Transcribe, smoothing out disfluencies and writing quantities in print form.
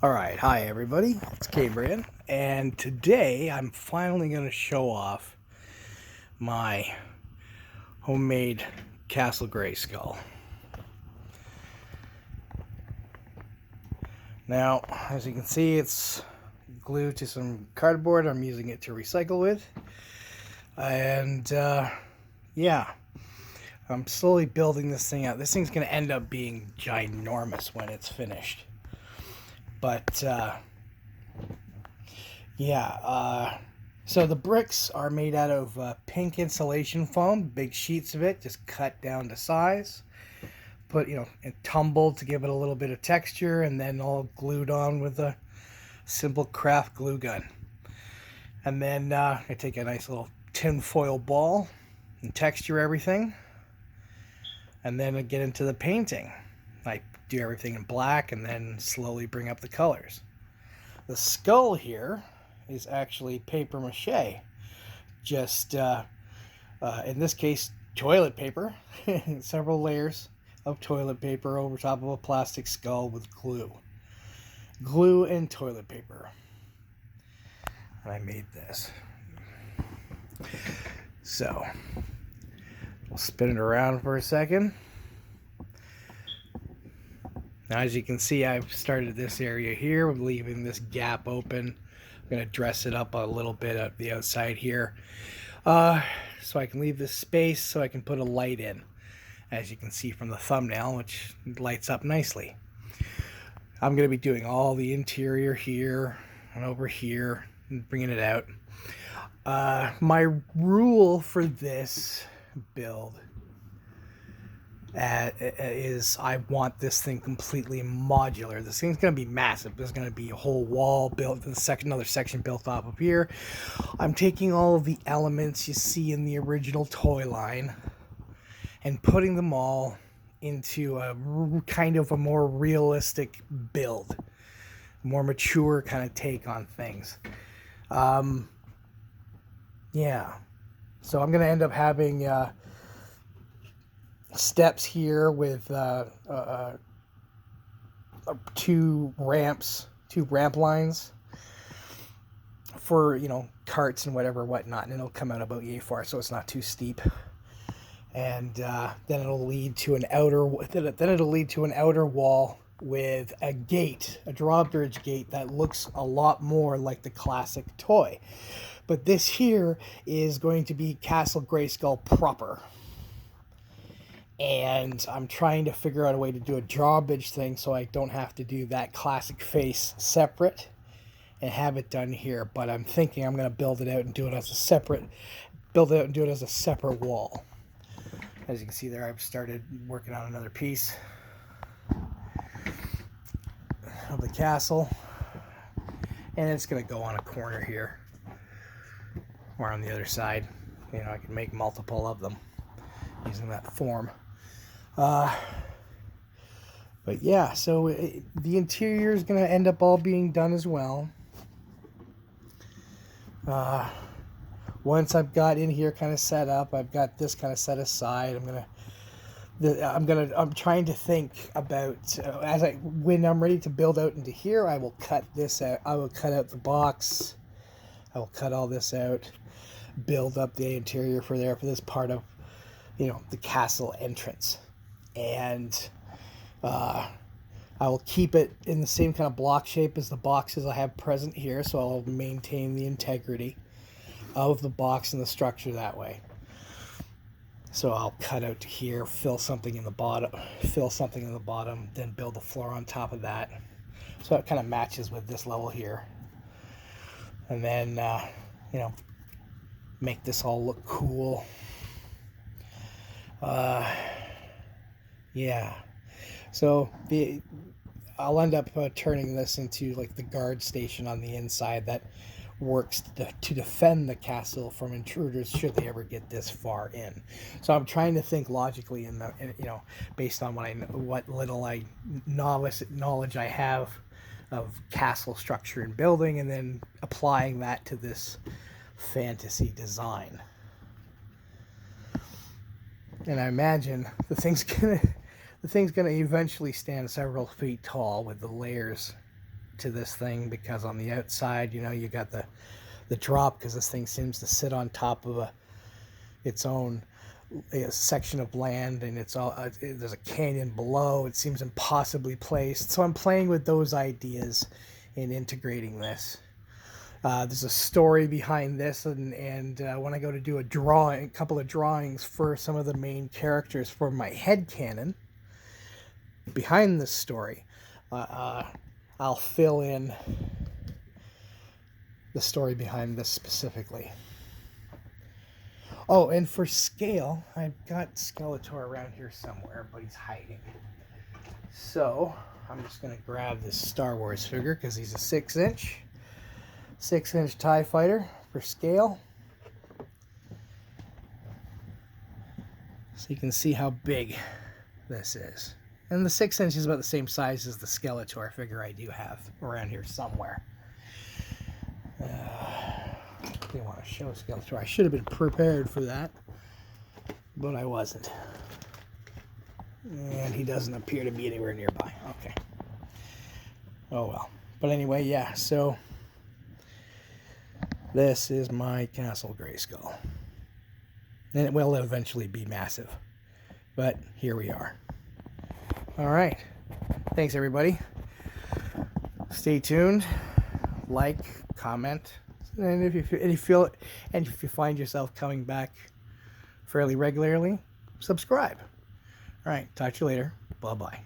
Alright, hi everybody, it's Cabrian, and today I'm finally going to show off my homemade Castle Greyskull. Now, as you can see, it's glued to some cardboard. I'm using it to recycle with, and yeah, I'm slowly building this thing out. This thing's going to end up being ginormous when it's finished, but so the bricks are made out of pink insulation foam, big sheets of it, just cut down to size. Put, and tumbled to give it a little bit of texture, and then all glued on with a simple craft glue gun. And then I take a nice little tin foil ball and texture everything. And then I get into the painting. I do everything in black and then slowly bring up the colors. The skull here is actually paper mache, just in this case toilet paper, several layers of toilet paper over top of a plastic skull with glue and toilet paper. And I made this, so we'll spin it around for a second. Now, as you can see, I've started this area here, leaving this gap open. I'm going to dress it up a little bit at the outside here, so I can leave this space so I can put a light in, as you can see from the thumbnail, which lights up nicely. I'm going to be doing all the interior here and over here and bringing it out. My rule for this build is I want this thing completely modular. This thing's going to be massive. There's going to be a whole wall built, another section built off of here. I'm taking all of the elements you see in the original toy line and putting them all into a kind of a more realistic build, more mature kind of take on things. Yeah, so I'm going to end up having steps here with two ramp lines for, carts and whatnot, and it'll come out about yay far, so it's not too steep. And then it'll lead to an outer wall with a gate, a drawbridge gate that looks a lot more like the classic toy. But this here is going to be Castle Greyskull proper. And I'm trying to figure out a way to do a drawbridge thing so I don't have to do that classic face separate and have it done here. But I'm thinking I'm going to build it out and do it as a separate wall. As you can see there, I've started working on another piece of the castle, and it's going to go on a corner here or on the other side. I can make multiple of them using that form. But yeah, so the interior is going to end up all being done as well. Once I've got in here kind of set up, I've got this kind of set aside. I'm trying to think about when I'm ready to build out into here, I will cut this out. I will cut out the box. I will cut all this out, build up the interior for this part of, the castle entrance. And I will keep it in the same kind of block shape as the boxes I have present here, so I'll maintain the integrity of the box and the structure that way. So I'll cut out to here, fill something in the bottom, then build the floor on top of that. So it kind of matches with this level here. And then, make this all look cool. Yeah. So I'll end up turning this into like the guard station on the inside that works to defend the castle from intruders should they ever get this far in. So I'm trying to think logically based on what little knowledge I have of castle structure and building, and then applying that to this fantasy design. And I imagine the thing's gonna eventually stand several feet tall with the layers to this thing, because on the outside, you know, you got the drop, because this thing seems to sit on top of its own section of land, and it's all there's a canyon below. It seems impossibly placed. So I'm playing with those ideas and integrating this. There's a story behind this, and when I go to do a couple of drawings for some of the main characters for my head canon behind this story, I'll fill in the story behind this specifically. Oh, and for scale, I've got Skeletor around here somewhere, but he's hiding. So I'm just going to grab this Star Wars figure, because he's a 6-inch TIE fighter for scale. So you can see how big this is. And the 6-inch is about the same size as the Skeletor figure I do have around here somewhere. I didn't want to show Skeletor. I should have been prepared for that, but I wasn't. And he doesn't appear to be anywhere nearby. Okay. Oh well. But anyway, yeah, so this is my Castle Greyskull. And it will eventually be massive. But here we are. Alright. Thanks, everybody. Stay tuned. Like, comment. And if you find yourself coming back fairly regularly, subscribe. Alright, talk to you later. Bye-bye.